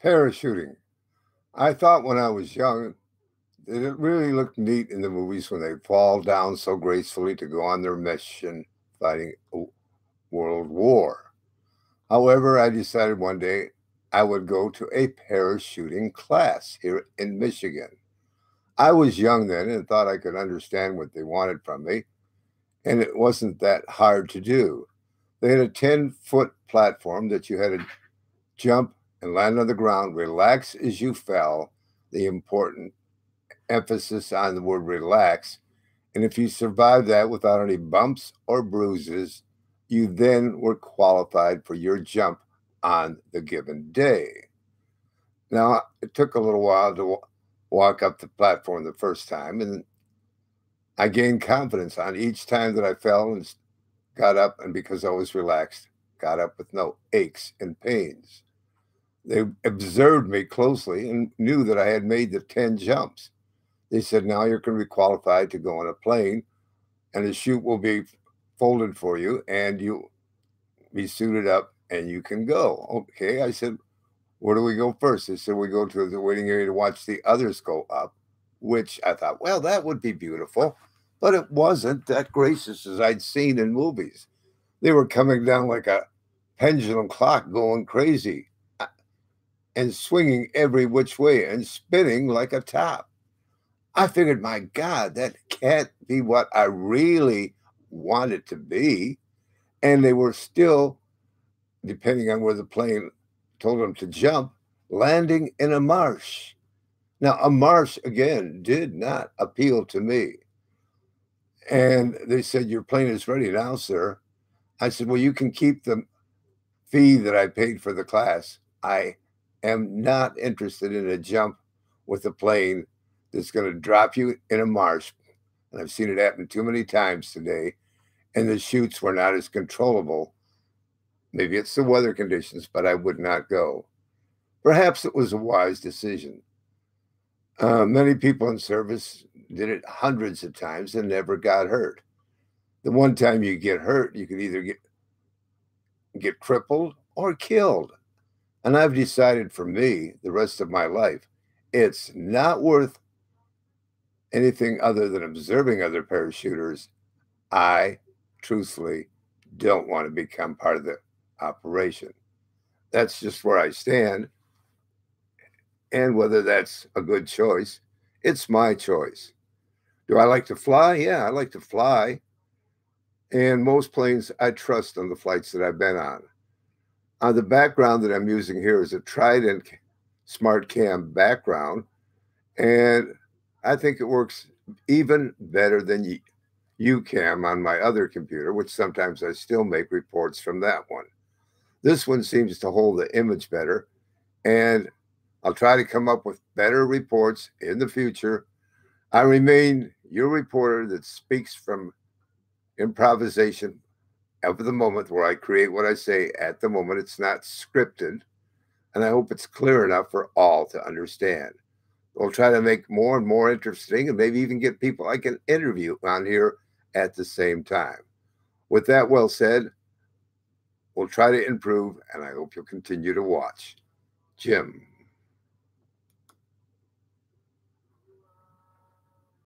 Parachuting. I thought when I was young that it really looked neat in the movies when they fall down so gracefully to go on their mission fighting a world war. However, I decided one day I would go to a parachuting class here in Michigan. I was young then and thought I could understand what they wanted from me, and it wasn't that hard to do. They had a 10-foot platform that you had to jump and land on the ground, relax as you fell, the important emphasis on the word relax. And if you survived that without any bumps or bruises, you then were qualified for your jump on the given day. Now, it took a little while to walk up the platform the first time, and I gained confidence on each time that I fell and got up, and because I was relaxed, got up with no aches and pains. They observed me closely and knew that I had made the 10 jumps. They said, now you're going to be qualified to go on a plane, and the chute will be folded for you, and you be suited up, and you can go. Okay, I said, where do we go first? They said, we go to the waiting area to watch the others go up, which I thought, well, that would be beautiful. But it wasn't that gracious as I'd seen in movies. They were coming down like a pendulum clock going crazy and swinging every which way and spinning like a top. I figured, my God, that can't be what I really want it to be. And they were still, depending on where the plane told them to jump, landing in a marsh. Now, a marsh, again, did not appeal to me. And they said, your plane is ready now, sir. I said, well, you can keep the fee that I paid for the class. I am not interested in a jump with a plane that's going to drop you in a marsh. And I've seen it happen too many times today. And the chutes were not as controllable. Maybe it's the weather conditions, but I would not go. Perhaps it was a wise decision. Many people in service did it hundreds of times and never got hurt. The one time you get hurt, you could either get crippled or killed. And I've decided for me, the rest of my life, it's not worth anything other than observing other parachuters. I truthfully don't want to become part of the operation. That's just where I stand. And whether that's a good choice, it's my choice. Do I like to fly? Yeah, I like to fly. And most planes I trust on the flights that I've been on. The background that I'm using here is a Trident SmartCam background. And I think it works even better than UCam on my other computer, which sometimes I still make reports from that one. This one seems to hold the image better, and I'll try to come up with better reports in the future. I remain your reporter that speaks from improvisation of the moment, where I create what I say at the moment. It's not scripted, and I hope it's clear enough for all to understand. We'll try to make more and more interesting and maybe even get people I can interview on here at the same time. With that well said, we'll try to improve, and I hope you'll continue to watch. Jim.